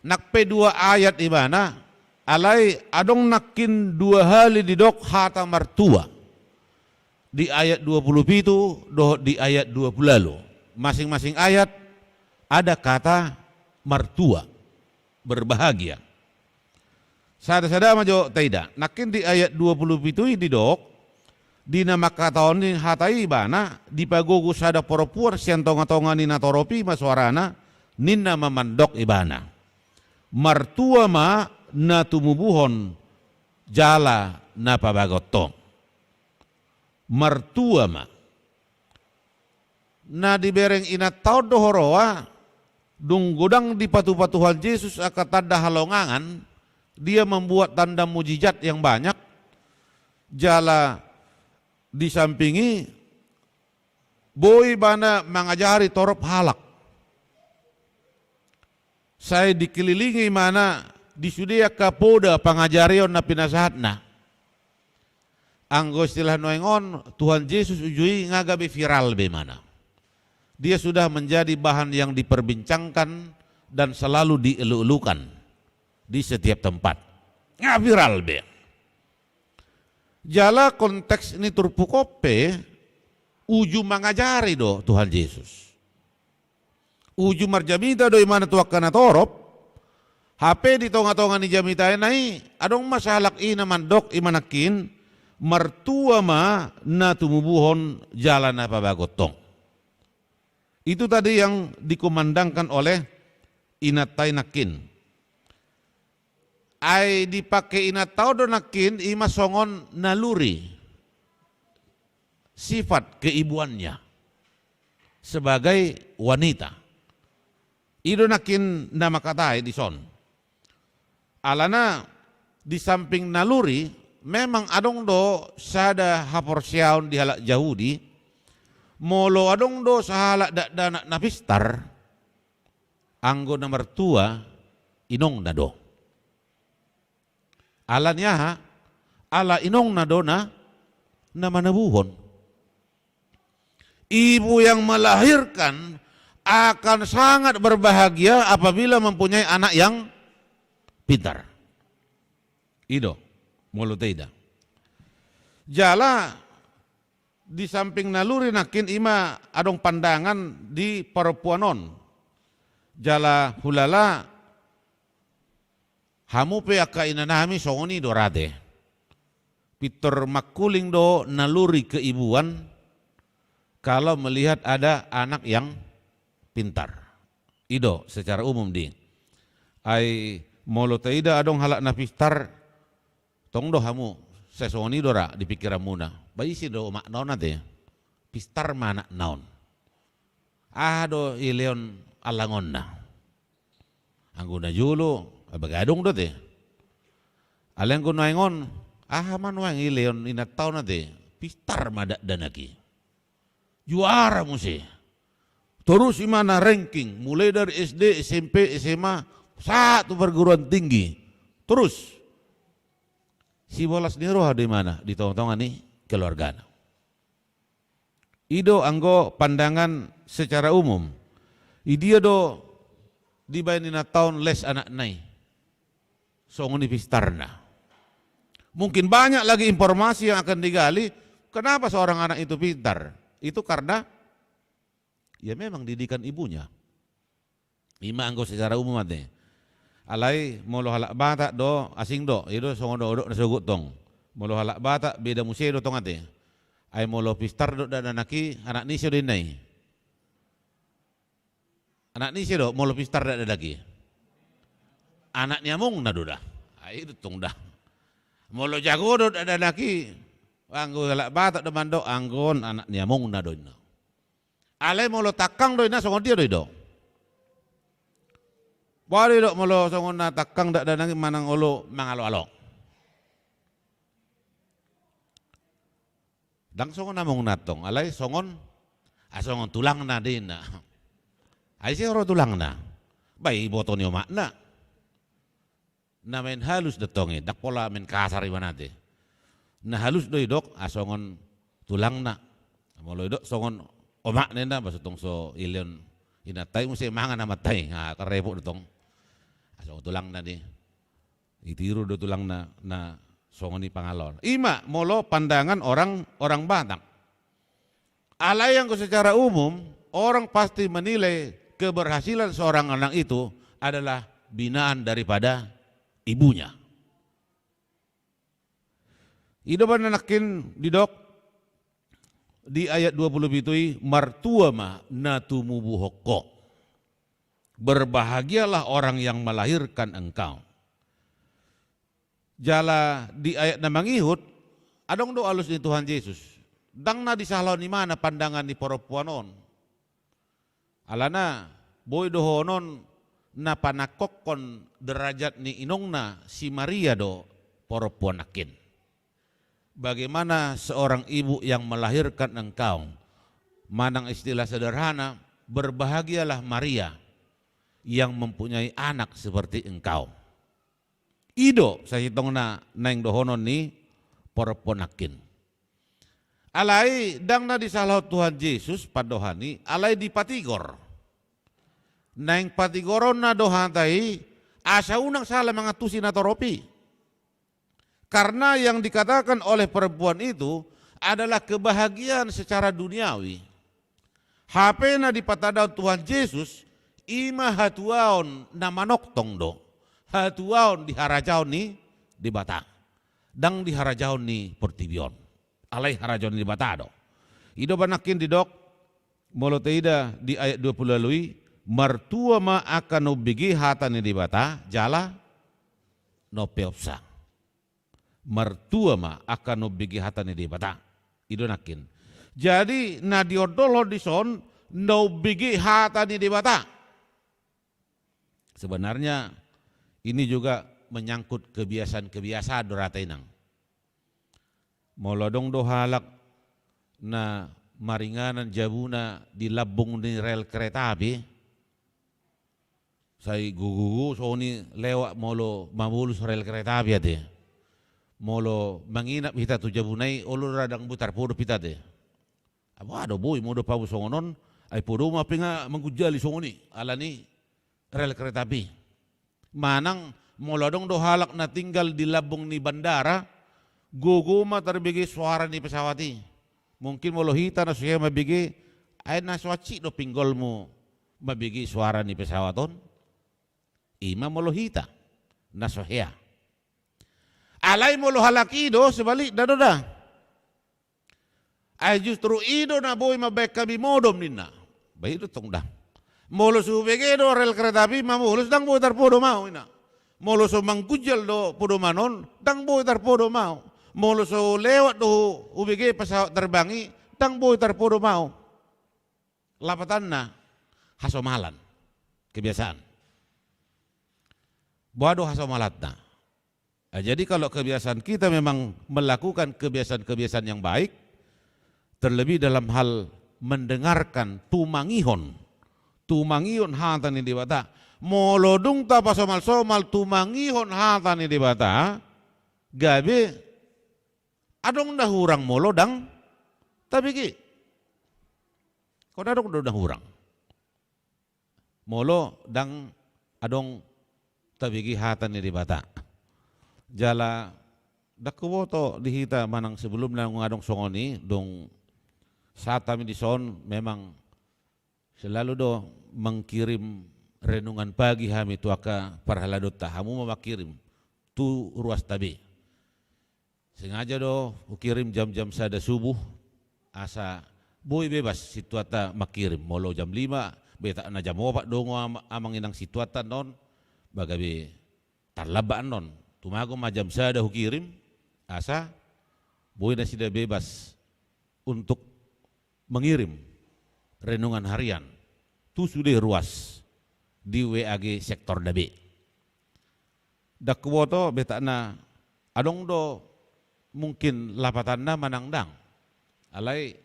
Nakpe dua ayat ibana alai adong nakin dua hali didok hata martua di ayat 27 doh di ayat 20 lalu. Masing-masing ayat ada kata martua berbahagia. Sada-sada majo taida nakin di ayat 27 didok di nama kataon ni hatai ibana di pagogo sada poropuar siantonga-tonga ni natoropi maswarana ninna mamandok ibana. Martua ma na tumubuhon jala na pabagotong. Martua ma na dibereng inat tao dohoroa dung godang di patu-patuhan Yesus akatada halongangan, dia membuat tanda mujizat yang banyak, jala disampingi boy bana mengajari torop halak. Saya dikelilingi mana disudia kapoda pangajarion na pinasahatna. Anggo istilah noengon Tuhan Yesus ujui ngagabe viral be mana. Dia sudah menjadi bahan yang diperbincangkan dan selalu dielu-elukan di setiap tempat. Viral be. Jala konteks ini turpukope uju mengajari do Tuhan Yesus. Uju marjamita do imana tuakkana torop. HP di tonga-tonga ni jamita nai adong masalak ina mandok imanakin mertua ma na tumubuhon jalan apa bagotong. Itu tadi yang dikumandangkan oleh Inatai Nakin. Ai dipakai inatau do nakin ima songon naluri sifat keibuannya sebagai wanita. Ido nakin nama katai di son. Alana di samping naluri memang adong do sada haporsiaun di halak Yahudi. Molo adong do sahalak dana napistar anggo na mertua inong na do. Alanya ala inong na do na manabuhon. Ibu yang melahirkan akan sangat berbahagia apabila mempunyai anak yang pintar. Ido, molo tidak. Jala di samping naluri nakin ima adong pandangan di perempuanon. Jala hulala hamu pe aka inanami songoni dorade. Pitor makuling do naluri keibuan kalau melihat ada anak yang pintar. Ido secara umum di. Ai molo teida adong halak napistar tong do hamu sesongoni dora di pikiran muna. Bayi si do mak naon nate. Pistar mana naon. Do ileon alangon na. Angguna julu bagadong do te. Aleng ko naingon man wang ileon inataw nate. Pistar madak danaki. Juara mo si. Terus imana ranking mulai dari SD, SMP, SMA satu perguruan tinggi. Terus si bolas niro di mana? Di tong-tongan nih keluarga. Ido anggo pandangan secara umum. Idia do dibayanin tahun les anak nai. Songoni pistarna. Mungkin banyak lagi informasi yang akan digali. Kenapa seorang anak itu pintar? Itu karena ya memang didikan ibunya. Ima anggo secara umum ade. Alai molo halak bata do asing do, ido songo do nasugut tong. Molo halak bata beda museo do tong ate. Ai molo pistar do danaki anak nisyo din nai. Anak nisyo do molo pistar da lagi. Anak nyamong na do dah. Ai itu tong dah. Molo jago do danaki anggo halak bata do mando anggon anak nyamong na do. Alai molo takang do ina songo dia do. Bari dok molo songon na takang dak danang manang olo mangalo-alo. Dang songon namong natong alai songon asongon tulang na din na. Ai si oro tulang na. Bai boto ni makna. Na main halus datonge dak pola men kasar imanate. Na halus doi dok asongon tulang na. Molo dok songon omak nenda basutong so ilion inatay mo siya mga namatay. Karepo datong. Asong tulang na di. Itiru do tulang na songon ni pangalor. Ima molo pandangan orang Batak. Alay yang secara umum orang pasti menilai keberhasilan seorang anak itu adalah binaan daripada ibunya. Ido bananakin didok di ayat 20 bitui martua ma natumubu hokko. Berbahagialah orang yang melahirkan engkau. Jala di ayat na mangihut, adong do alus ni Tuhan Yesus. Dang na disahlaw ni mana pandangan ni perempuanon. Alana boy dohonon na panakokon derajat ni inongna si Maria do poro puanakin. Bagaimana seorang ibu yang melahirkan engkau, manang istilah sederhana, berbahagialah Maria yang mempunyai anak seperti engkau. Ido sa hitong na naing dohonon ni poro puanakin. Alai dang na disalah Tuhan Yesus padohani, alai dipatigor. Naing patigoron na dohantai, asa unang salah mangatusin na toropi. Karena yang dikatakan oleh perempuan itu adalah kebahagiaan secara duniawi. HP na dipatadaw Tuhan Yesus, ima hatuaon na manoktong do. Hatuaon diharajaon ni di bata. Dang diharajaon ni portibion. Alay harajaon ni bata do. Ido banakin di dok, moloteida di ayat 20 lalui, martua ma akan ubigi hata ni di bata, jala no peopsa. Martua ma akan ubigi hata ni di bata. Ido nakin. Jadi na diodol hodison no ubigi hata ni di bata. Sebenarnya ini juga menyangkut kebiasaan-kebiasaan doratainang. Molodong dohalak na maringanan jabuna di labung ni rel kereta api. Saya gugugu so ni lewat molo mamulus rel kereta api ate. Molo manginap hita tu jabunai olo radang butar podo pita te. Apa ada boy modo pabu songonon ay podo mapinga menggujali songoni alani rel kereta api. Manang molodong dohalak na tinggal di labung ni bandara, guguma terbigi suara ni pesawati. Mungkin molohita na suya mabigi, ay naswaci do pinggol mo mabigi suara ni pesawaton. Ima molohita na suya. Alay molohalaki do sebalik dadoda. Ay justru ido na boy mabek kami modom nina. Baik do tong dah. Molo subege do rel kereta api mamulus dang boy tarpodo mau ina. Molo so manggujal do podo manon dang boy tarpodo mau. Molo so lewat do ubege pesawat terbangi dang boy tarpodo mau. Lapatan na hasomalan kebiasaan. Boado hasomalat na. Jadi kalau kebiasaan kita memang melakukan kebiasaan-kebiasaan yang baik, terlebih dalam hal mendengarkan tumangihon hatan ni dibata. Molodung ta pasomal-somal tumangihon hatan ni dibata. Gabe adong dah hurang molodang tapi ki. Kau adong dah hurang. Molo dang adong tapi ki hatan ni dibata. Jala dakuwoto dihita manang sebelum na ngadong songoni dong saat kami di son memang selalu do mengkirim renungan pagi kami tu aka parhaladot tahamu memakirim tu ruas tabi. Sengaja do ukirim jam-jam sada subuh asa boy bebas situata makirim molo jam 5 beta na jam 4 dongo amang inang situata non bagabe tarlabaan non tumago ma jam sada ukirim asa boy na sida bebas untuk mengirim renungan harian tu sudah ruas di WAG sektor dabe. Dakwoto beta na adong do mungkin lapatan na manangdang. Alay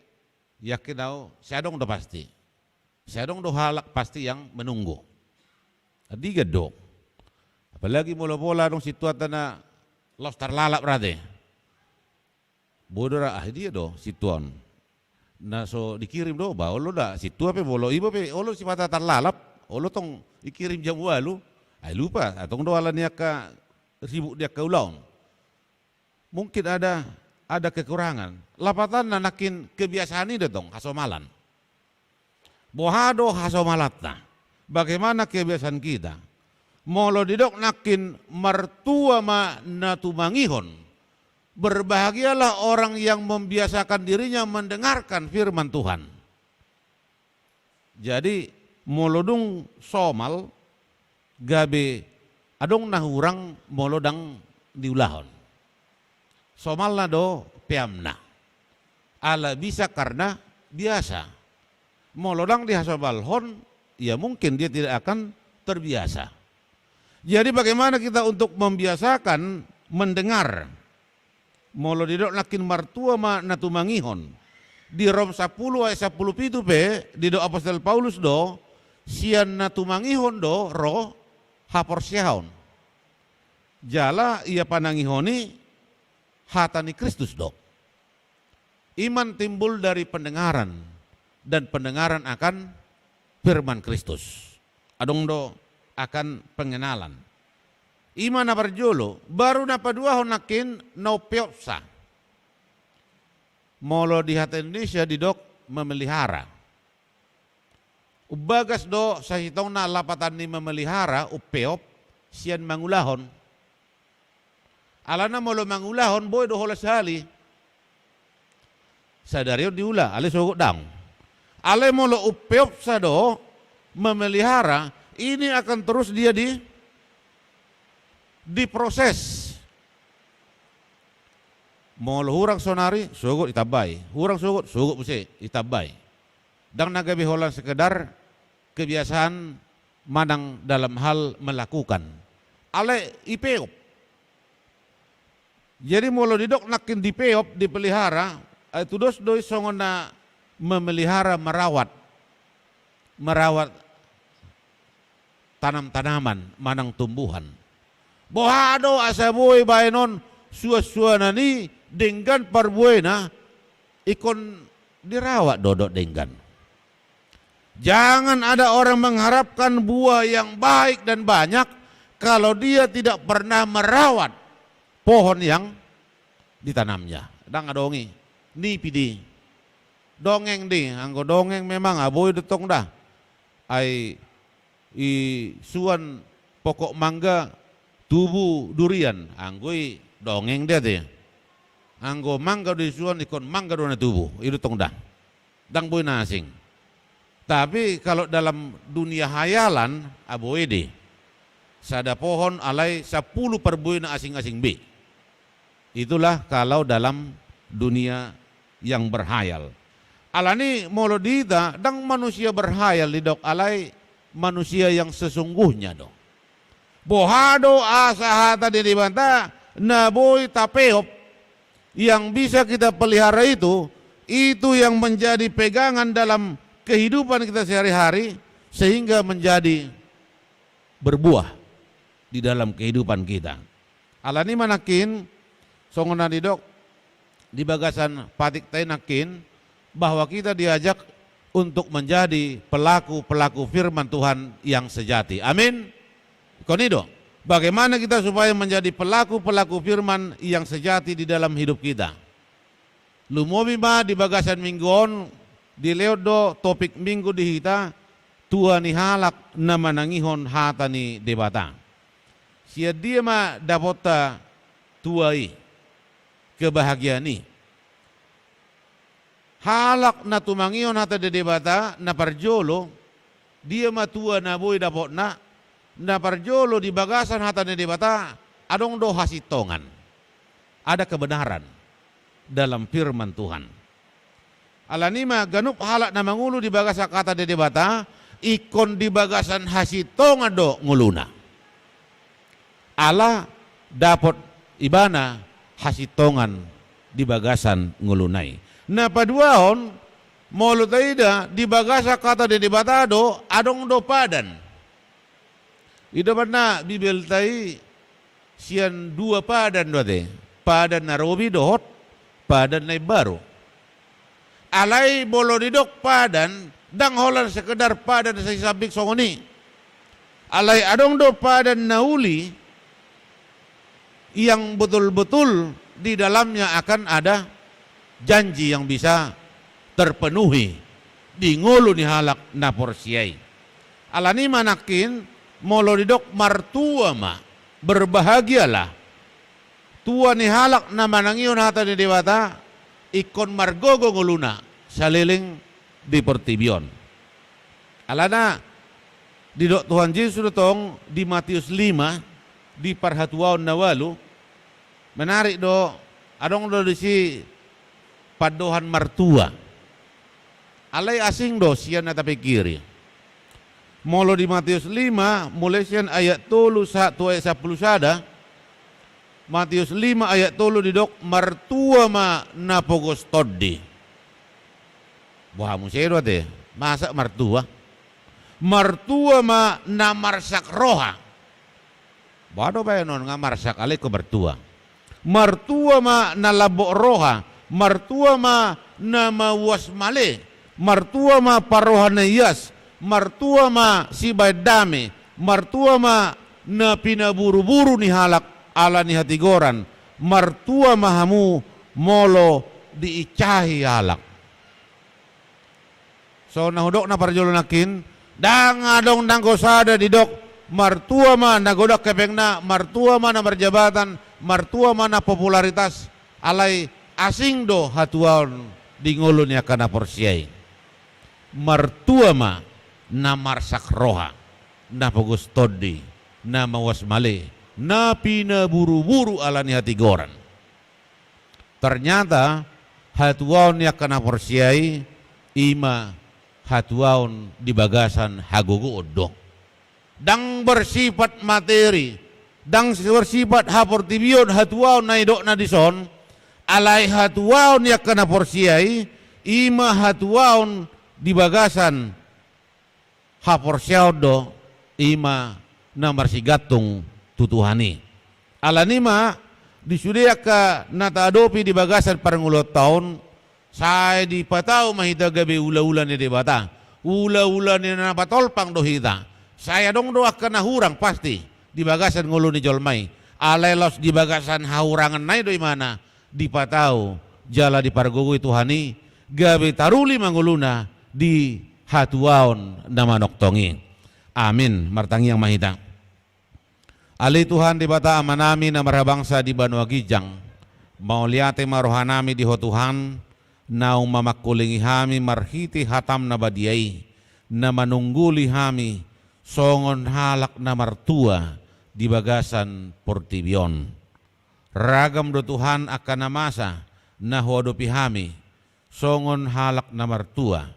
yakin daw siadong do pasti. Siadong do halak pasti yang menunggu. Adiga do. Apalagi mula-mula dong situata na los tarlalap rade. Bodora dia do situan. Na so dikirim do ba olo da situ ape bolo ibo pe olo si mata tarlalap olo tong dikirim jam 8 ay lupa atong do ala niya ka sibuk dia ka ulaon. Mungkin ada kekurangan lapatan na nakin kebiasaan ini tong hasomalan bohado hasomalatna. Bagaimana kebiasaan kita molo didok nakin martua ma natumangihon. Berbahagialah orang yang membiasakan dirinya mendengarkan firman Tuhan. Jadi molodung somal gabe adong nahurang molodang diulahon. Somal na do peamna. Ala bisa karena biasa. Molodang dihasobalhon ya mungkin dia tidak akan terbiasa. Jadi bagaimana kita untuk membiasakan mendengar? Molo didok nakin martua ma natumangihon. Di Rom 10 ayat 10 pitu pe, didok apostol Paulus do, sian natumangihon do roh haporsiahon. Jala ia panangihoni hatani Kristus do. Iman timbul dari pendengaran, dan pendengaran akan firman Kristus. Adong do akan pengenalan. Iman abarjolo, baru napadua honakin no peopsa. Molo di hati Indonesia didok memelihara. Ubagas do sahitong na lapatan ni memelihara upeop sian mangulahon. Alana molo mangulahon boy do holas hali. Sadario diula, ale sogo dang. Ale molo upeop sado memelihara, ini akan terus dia diproses. Molo hurang sonari, sugut itabay. Hurang sugut, sugut busi, itabay. Dang nagabi holang sekedar kebiasaan madang dalam hal melakukan. Ale ipeop. Jadi molo didok nakin dipeop, dipelihara, itu dos doi songon na memelihara merawat tanam-tanaman, manang tumbuhan. Bohado asa boy baenon sua-sua nani denggan parbuena ikon dirawat dodok denggan. Jangan ada orang mengharapkan buah yang baik dan banyak kalau dia tidak pernah merawat pohon yang ditanamnya. Dang adongi, ni pidi. Dongeng di, anggo dongeng memang aboy detong dah. Ai i suan pokok mangga tubuh durian, anggoi dongeng dia deh. Anggo mangga di suan ikon mangga dona tubuh, itu tong dah. Dang boy nasing. Tapi kalau dalam dunia hayalan, aboy deh. Sada pohon alai 10 perbuih na asing-asing B. Itulah kalau dalam dunia yang berhayal. Alani molo dita, dang manusia berhayal didok alai manusia yang sesungguhnya dong. Bohado asa hata di banta naboy tapeop yang bisa kita pelihara itu yang menjadi pegangan dalam kehidupan kita sehari-hari sehingga menjadi berbuah di dalam kehidupan kita. Alani manakin songonan didok di bagasan patik tainakin bahwa kita diajak untuk menjadi pelaku-pelaku firman Tuhan yang sejati. Amin. Konido, bagaimana kita supaya menjadi pelaku-pelaku firman yang sejati di dalam hidup kita? Lumobi ma di bagasan mingguon di leodo topik minggu di hita tua ni halak na manangihon hata ni debata. Sia dia ma dapota tuai kebahagiaan ni. Halak na tumangion hata de debata na parjolo dia matua na boy dapot na parjolo di bagasan hata de debata adong do hasitongan. Ada kebenaran dalam firman Tuhan. Alanima ganup halak na mangulu di bagasa kata de debata ikon di bagasan hasitongan do nguluna. Allah dapot ibana hasitongan di bagasan ngulunai. Na paduahon molo taida di bagasa kata de debatado adong do padan. Ida na bibel tai sian 2 padan dote. Padan narobi dohot, padan nai baru. Alai bolo didok padan dang holan sekedar padan sa sabik songoni. Alai adong do padan nauli yang betul-betul di dalamnya akan ada janji yang bisa terpenuhi di ngulu ni halak na porsiai. Alani manakin molo didok martua ma berbahagialah tua ni halak na manangion hata di dewata ikon margogo nguluna saliling di pertibion. Alana didok Tuhan Yesus tong di Matius 5 di parhatuaon nawalu menarik do adong do disi padohan martua. Alay asing do siya na tapikiri. Molo di Matius 5, mulai sian ayat 1 ayat 10 sada. Matius 5 ayat 10 didok martua ma napogos toddi. Wah musero te, masa martua? Martua ma namarsak roha. Bado ba non nga marsak alay ko martua. Martua ma nalabo roha. Martua ma na mawas mali. Martua ma paroha na iyas. Martua ma si dami. Martua ma na pinaburu-buru ni halak ala ni hatigoran. Martua mahamu molo diicahi halak. So nahudok na parjolo nakin, dangadong dangkosada didok, martua ma nagodak kepeng na, martua ma na marjabatan, martua ma na popularitas, alay asing do hatuan di ngolo niya kana porsiay. Martua ma na marsak roha, na pagustodi, na mawas mali, na pinaburu-buru ala ni hatigoran. Ternyata hatuan niya kana porsiay, ima hatuan di bagasan hagugu odong. Dang bersifat materi, dang bersifat haportibion hatuan na idok na dison, alay hatuan niya kana porsiay, ima hatuan di bagasan haporsiaw do, ima na marsigatong tutuhani. Alanima disudia ka nataadopi di bagasan parangulot taon, saya di patau mahita gabi ula-ula ni di bata. Ula-ula ni na patolpang dohita. Saya dong doa kena hurang pasti di bagasan ngulu ni jolmai. Alelos di bagasan haurangan nai doi mana di patau jala di pargogo Tuhani gabi taruli manguluna di hatuaon nama noktongi. Amin martangi yang mahita. Ali Tuhan di bata amanami na marabangsa di Banua Gijang. Mauliate marohanami di ho Tuhan. Nau mamakulingi hami marhiti hatam na badiay na manungguli hami songon halak na martua di bagasan portibion. Ragam do Tuhan akan namasa na huadopi hami songon halak na martua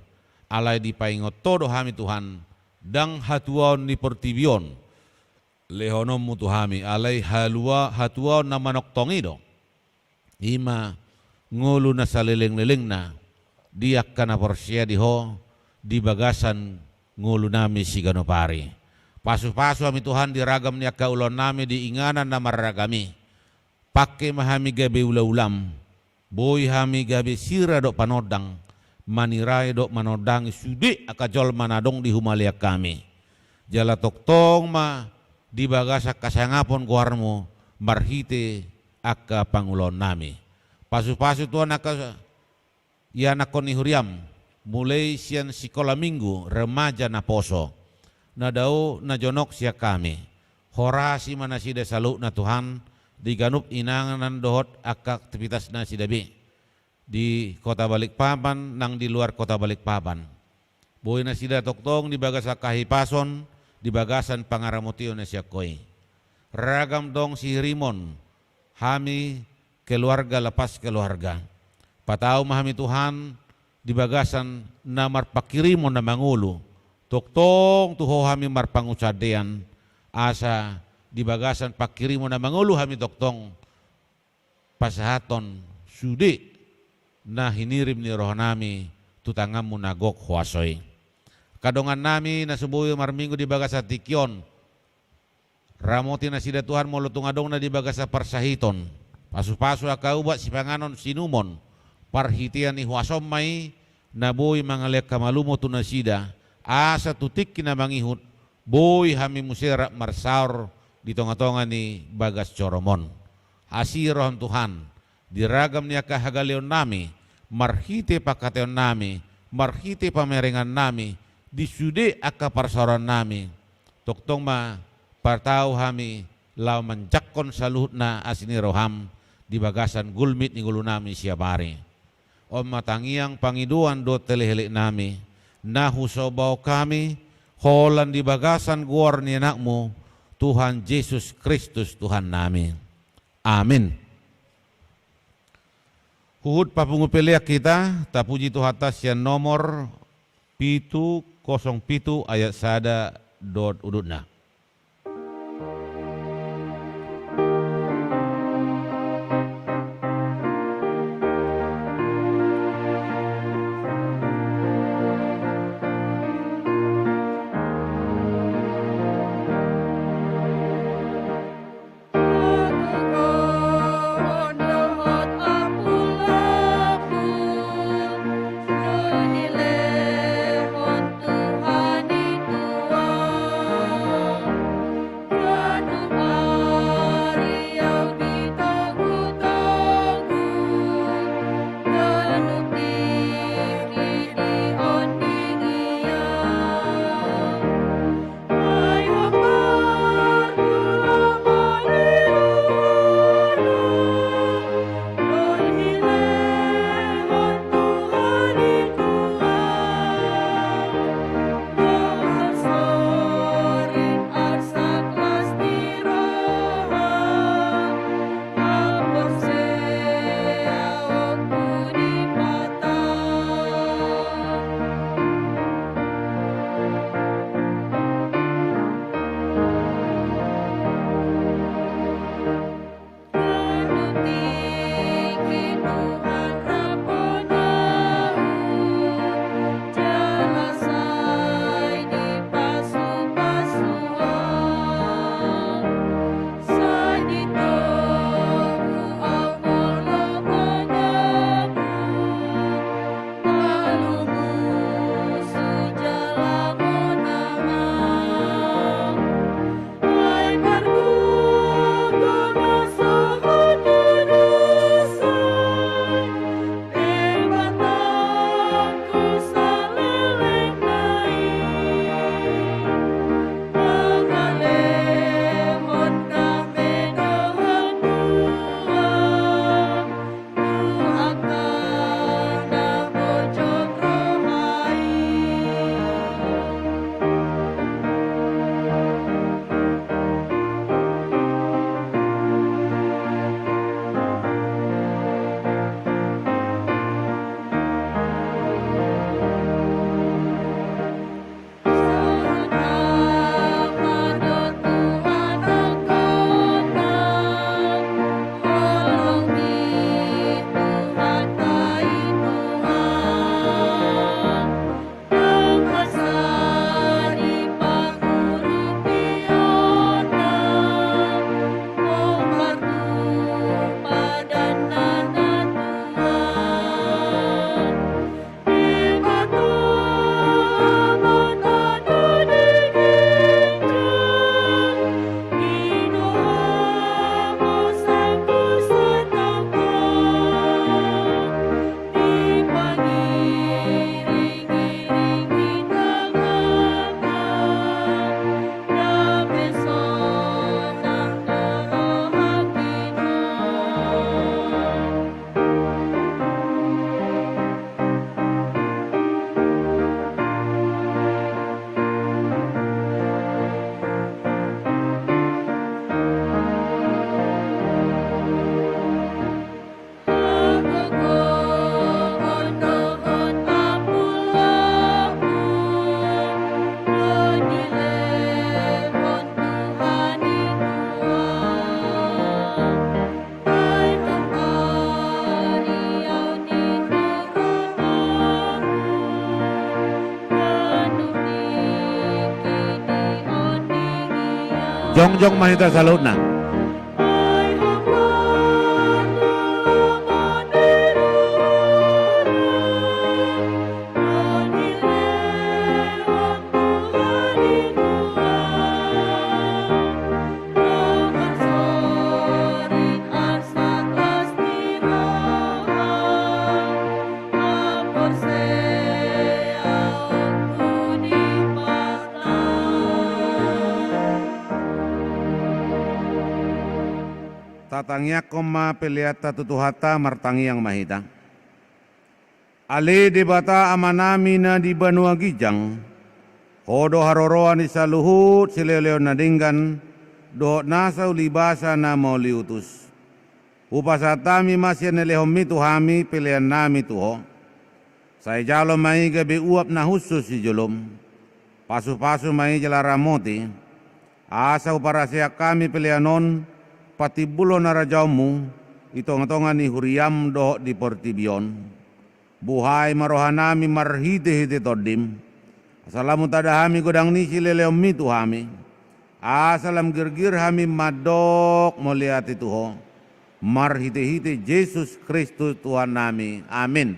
alay di paingot todo hami Tuhan dang hatuaon ni portibion lehonom mutu hami alay halua hatuaon na manoktongido ima ngulu na saliling-liling na diak kana porsia diho di bagasan ngulu nami si ganopari. Pasu-pasu ami Tuhan diragam niya kaulon nami di inganan na maragami. Pakai mahami gabi ula-ulam. Boy hami gabi sira dok panodang. Manirai dok manodang sudi akajol manadong di humaliak kami. Jala toktong ma di bagasak kasangapon kuarmo marhite aka pangulon nami. Pasu-pasu Tuhan naka ya nakon ni huriam mulai sian sekolah minggu remaja na poso na dao na jonok siya kami horasi mana sida salu na Tuhan diganup inangan dohot aktivitas na sidabi di kota Balikpapan nang di luar kota Balikpapan boy na sida toktong di bagasa kahipason di bagasan pangaramutio na siya koy ragam dong si Rimon hami keluarga lepas keluarga. Patau mahami Tuhan di bagasan na marpakirimo na mangulu. Toktong tuho hami marpangusadean asa di bagasan pakirimo na mangulu hami toktong pasahaton sudi na hinirim ni roh nami tutangam munagok huasoy. Kadongan nami na subuhi marminggu di bagasa tikyon. Ramoti na sida Tuhan molutungadong na di bagasa parsahiton. Pasu-pasu akaubat si panganon sinumon parhitian ni huasom may naboy mangalek kamalumo tunasida asa tutik kinamangihut boy hami musira marsaur di tonga-tonga ni bagas coromon asirohan Tuhan diragam niya kahagalion nami marhite pakateon nami marhite pamerengan nami disude aka parsaoran nami toktong ma partau hami lau menjakkon saluhut na asini roham di bagasan gulmit ni gulu nami siapari. Om matangiang pangiduan do telehelik nami, nahu sobau kami, holan di bagasan guar ni anakmu, Tuhan Yesus Kristus Tuhan nami. Amin. Huhud papungupiliak kita, tapuji Tuhan atas yang nomor 707 ayat sada dot udutna. Jongjong mahita salutna. Tatangya koma peliata tutuhata martangi yang mahita. Ale debata amanami na di Banua Gijang. Hodo haroroan isa luhut sileleo na dinggan. Do nasa ulibasa na mo liutus. Upasatami masya nelehomi tuhami pilihan nami tuho. Say jalo mai gabi uap na husus si julum. pasu-pasu mai jalaramoti, asa uparasia kami pilihanon, pati bulo narajaumu, itong-itongan ni huriam do di portibion, buhay marohanami marhite-hite todim, asalamu tadahami godang nisi leleomi tuhami, asalam girgir hami madok moliati tuho, marhite-hite Yesus Kristus Tuhan nami, amin.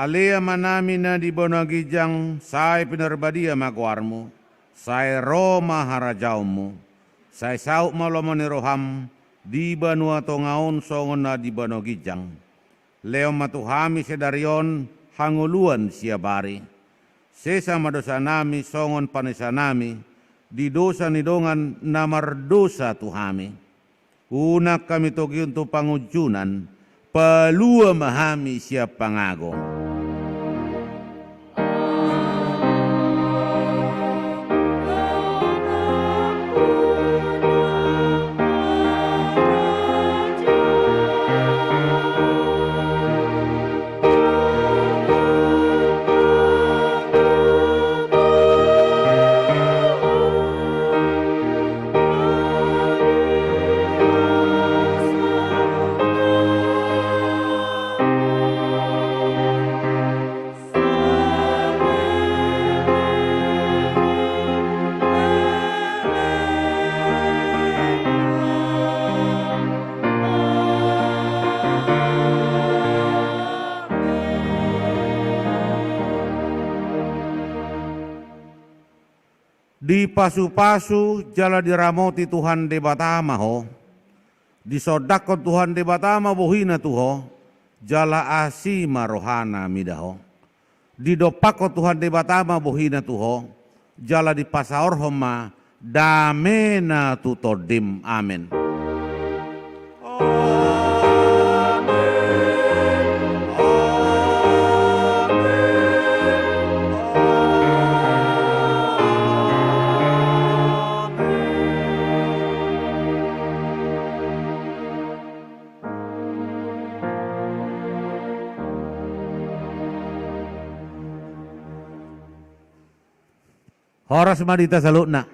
Alea manami na di bonagijang say pinarbadia magwarmo, say Roma harajaumu, say sauk malomoni roham, di banua tongaon songon na di bonagijang. Leo matuhami sedarion hanguluan siabari. Sesa madosa nami songon panisa nami, di dosa nidongan namardosa tuhami. Unak kami togi untuk pangujunan, palua mahami siap pangago. Di pasu-pasu jala diramoti Tuhan de batama ho, di sodakon Tuhan de batama bohina tuho, jala asima rohana midaho. Di dopako Tuhan de batama bohina tuho, jala di pasaor homa damena tutodim, amin. Horas madita salutna.